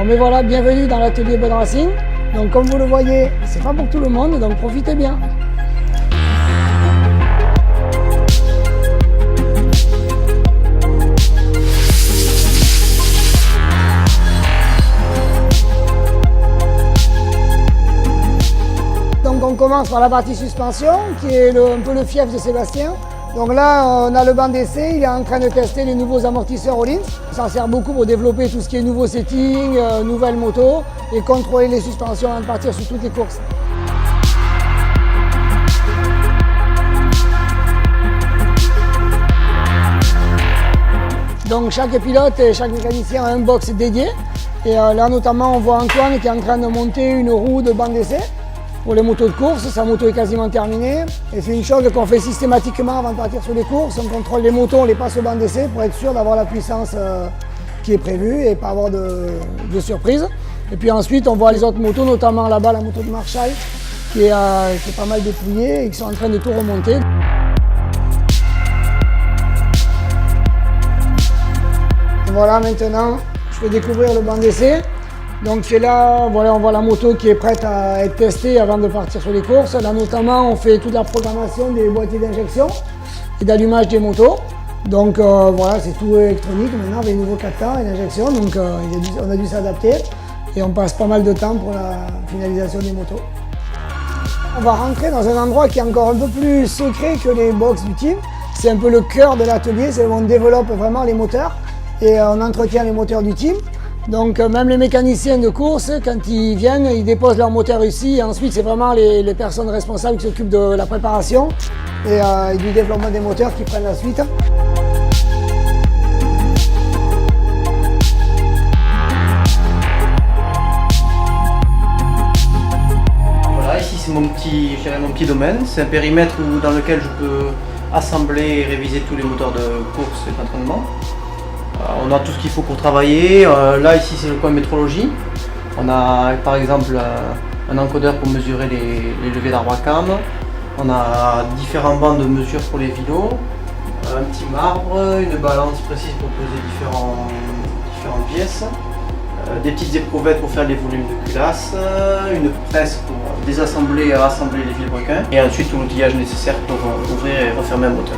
Bon mais voilà, bienvenue dans l'atelier Bud Racing. Donc comme vous le voyez, c'est pas pour tout le monde, donc profitez bien. Donc on commence par la partie suspension, qui est un peu le fief de Sébastien. Donc là, on a le banc d'essai, il est en train de tester les nouveaux amortisseurs Öhlins. Ça sert beaucoup pour développer tout ce qui est nouveau setting, nouvelles motos et contrôler les suspensions avant de partir sur toutes les courses. Donc chaque pilote et chaque mécanicien a un box dédié. Et là notamment, on voit Antoine qui est en train de monter une roue de banc d'essai. Pour les motos de course, sa moto est quasiment terminée. Et c'est une chose qu'on fait systématiquement avant de partir sur les courses. On contrôle les motos, on les passe au banc d'essai pour être sûr d'avoir la puissance qui est prévue et pas avoir de surprise. Et puis ensuite, on voit les autres motos, notamment là-bas la moto de Marshall, qui est pas mal dépouillée et qui sont en train de tout remonter. Voilà, maintenant, je vais découvrir le banc d'essai. Donc c'est là, voilà, on voit la moto qui est prête à être testée avant de partir sur les courses. Là notamment, on fait toute la programmation des boîtiers d'injection et d'allumage des motos. Donc voilà, c'est tout électronique maintenant avec les nouveaux capteurs et l'injection. Donc on a dû s'adapter et on passe pas mal de temps pour la finalisation des motos. On va rentrer dans un endroit qui est encore un peu plus secret que les box du team. C'est un peu le cœur de l'atelier, c'est où on développe vraiment les moteurs et on entretient les moteurs du team. Donc même les mécaniciens de course, quand ils viennent, ils déposent leur moteur ici. Et ensuite, c'est vraiment les personnes responsables qui s'occupent de la préparation et du développement des moteurs qui prennent la suite. Voilà, ici c'est mon petit domaine. C'est un périmètre dans lequel je peux assembler et réviser tous les moteurs de course et d'entraînement. On a tout ce qu'il faut pour travailler. Là ici c'est le coin métrologie. On a par exemple un encodeur pour mesurer les levées d'arbre à cam. On a différents bancs de mesure pour les vilos, un petit marbre, une balance précise pour peser différentes pièces, des petites éprouvettes pour faire les volumes de culasse, une presse pour désassembler et rassembler les vilebrequins et ensuite tout l'outillage nécessaire pour ouvrir et refermer un moteur.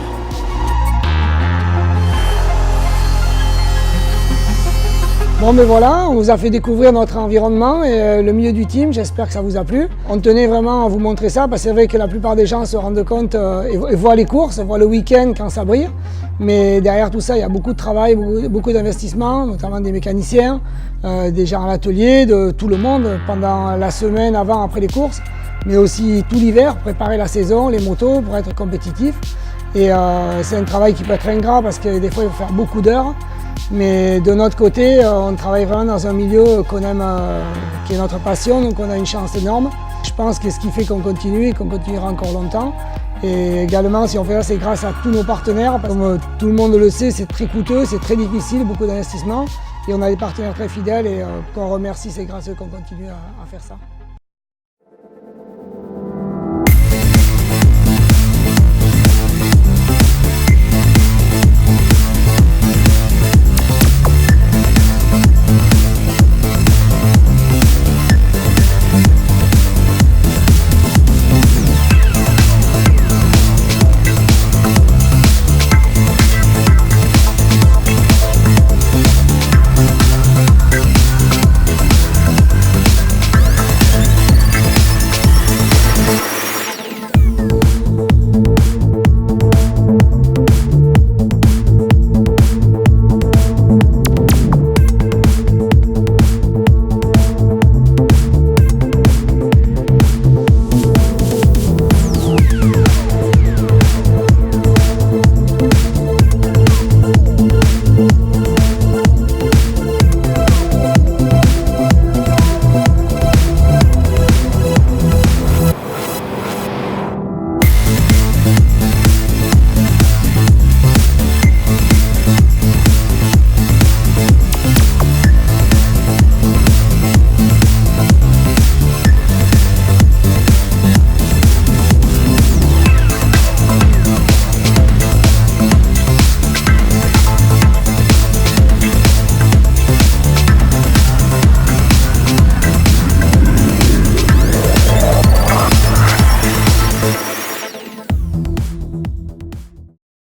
Bon mais voilà, on vous a fait découvrir notre environnement et le milieu du team, j'espère que ça vous a plu. On tenait vraiment à vous montrer ça parce que c'est vrai que la plupart des gens se rendent compte et voient les courses, voient le week-end quand ça brille. Mais derrière tout ça, il y a beaucoup de travail, beaucoup d'investissements, notamment des mécaniciens, des gens à l'atelier, de tout le monde pendant la semaine avant, après les courses. Mais aussi tout l'hiver, préparer la saison, les motos pour être compétitif. Et c'est un travail qui peut être ingrat parce que des fois il faut faire beaucoup d'heures. Mais de notre côté, on travaille vraiment dans un milieu qu'on aime, qui est notre passion, donc on a une chance énorme. Je pense que ce qui fait qu'on continue et qu'on continuera encore longtemps. Et également, si on fait ça, c'est grâce à tous nos partenaires. Comme tout le monde le sait, c'est très coûteux, c'est très difficile, beaucoup d'investissements. Et on a des partenaires très fidèles et qu'on remercie, c'est grâce à eux qu'on continue à faire ça.